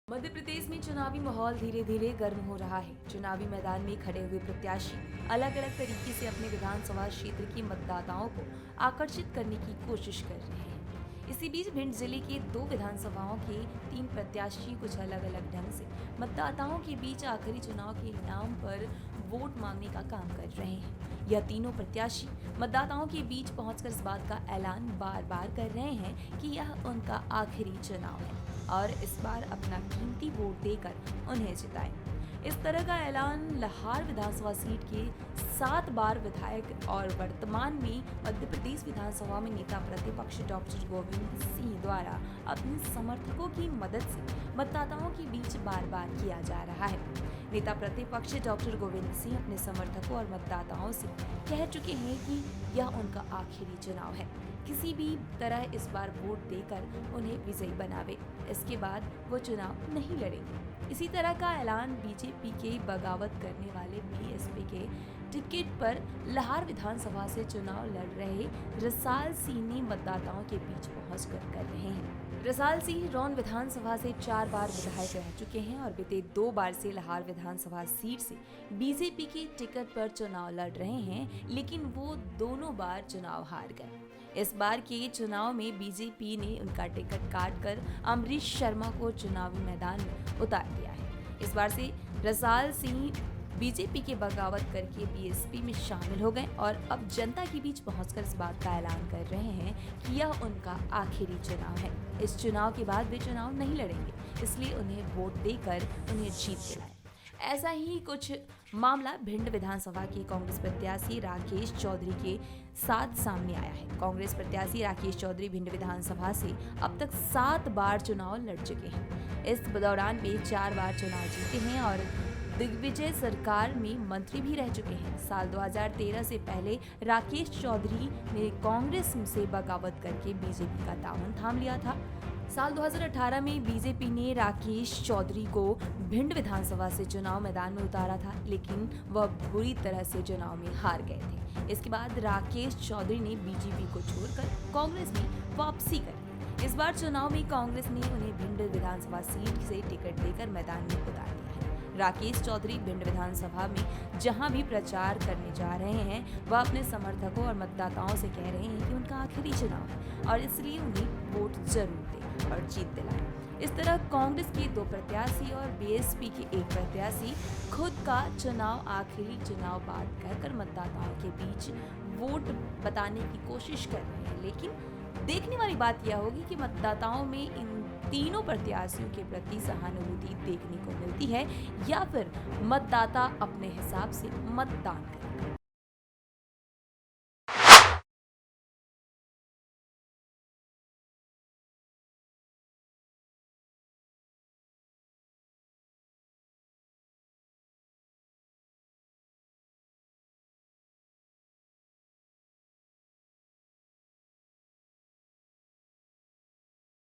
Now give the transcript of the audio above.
मध्य प्रदेश में चुनावी माहौल धीरे धीरे गर्म हो रहा है। चुनावी मैदान में खड़े हुए प्रत्याशी अलग अलग तरीके से अपने विधानसभा क्षेत्र के मतदाताओं को आकर्षित करने की कोशिश कर रहे हैं। इसी बीच भिंड जिले के 2 विधानसभाओं के 3 प्रत्याशी कुछ अलग अलग ढंग से मतदाताओं के बीच आखिरी चुनाव के नाम पर वोट मांगने का काम कर रहे हैं। यह तीनों प्रत्याशी मतदाताओं के बीच पहुंचकर इस बात का ऐलान बार बार कर रहे हैं कि यह उनका आखिरी चुनाव है और इस बार अपना कीमती वोट देकर उन्हें जिताएं। इस तरह का ऐलान लाहौर विधानसभा सीट के 7 बार विधायक और वर्तमान में मध्य प्रदेश विधानसभा में नेता प्रतिपक्ष डॉक्टर गोविंद सिंह द्वारा अपने समर्थकों की मदद से मतदाताओं के बीच बार बार किया जा रहा है। नेता प्रतिपक्ष डॉक्टर गोविंद सिंह अपने समर्थकों और मतदाताओं से कह चुके हैं कि यह उनका आखिरी चुनाव है, किसी भी तरह इस बार वोट देकर उन्हें विजयी बनावे, इसके बाद वो चुनाव नहीं लड़ेंगे। इसी तरह का ऐलान बीजेपी के बगावत करने वाले बीएसपी के टिकट पर लाहौर विधानसभा से चुनाव लड़ रहे रसाल सिंह ने मतदाताओं के बीच पहुंचकर कर रहे हैं। रसाल सिंह रौन विधानसभा से 4 बार विधायक रह चुके हैं और बीते 2 बार से लाहौर विधानसभा सीट से बीजेपी के टिकट पर चुनाव लड़ रहे हैं, लेकिन वो दोनों बार चुनाव हार गए। इस बार के चुनाव में बीजेपी ने उनका टिकट काटकर अमरीश शर्मा को चुनावी मैदान में उतार दिया है। इस बार से रसाल सिंह बीजेपी के बगावत करके बीएसपी में शामिल हो गए और अब जनता के बीच पहुंचकर इस बात का ऐलान कर रहे हैं कि यह उनका आखिरी चुनाव है। इस चुनाव के बाद वे चुनाव नहीं लड़ेंगे, इसलिए उन्हें वोट देकर उन्हें जीत दिलाएं। ऐसा ही कुछ मामला भिंड विधानसभा के कांग्रेस प्रत्याशी राकेश चौधरी के साथ सामने आया है। कांग्रेस प्रत्याशी राकेश चौधरी भिंड विधानसभा से अब तक 7 बार चुनाव लड़ चुके हैं। इस दौरान वे 4 बार चुनाव जीते हैं और दिग्विजय सरकार में मंत्री भी रह चुके हैं। साल 2013 से पहले राकेश चौधरी ने कांग्रेस से बगावत करके बीजेपी का दामन थाम लिया था। साल 2018 में बीजेपी ने राकेश चौधरी को भिंड विधानसभा से चुनाव मैदान में उतारा था, लेकिन वह बुरी तरह से चुनाव में हार गए थे। इसके बाद राकेश चौधरी ने बीजेपी को छोड़कर कांग्रेस में वापसी कर इस बार चुनाव में कांग्रेस ने उन्हें भिंड विधानसभा सीट से टिकट देकर मैदान में उतार दिया है। राकेश चौधरी भिंड विधानसभा में जहां भी प्रचार करने जा रहे हैं, वह अपने समर्थकों और मतदाताओं से कह रहे हैं कि उनका आखिरी चुनाव है और इसलिए उन्हें वोट जरूर दें और जीत दिलाएं। इस तरह कांग्रेस के 2 प्रत्याशी और बीएसपी के 1 प्रत्याशी खुद का चुनाव आखिरी चुनाव बात कहकर मतदाताओं के बीच वोट बताने की कोशिश कर रहे हैं, लेकिन देखने वाली बात यह होगी कि मतदाताओं में इन तीनों प्रत्याशियों के प्रति सहानुभूति देखने को मिलती है या फिर मतदाता अपने हिसाब से मतदान करेंगे।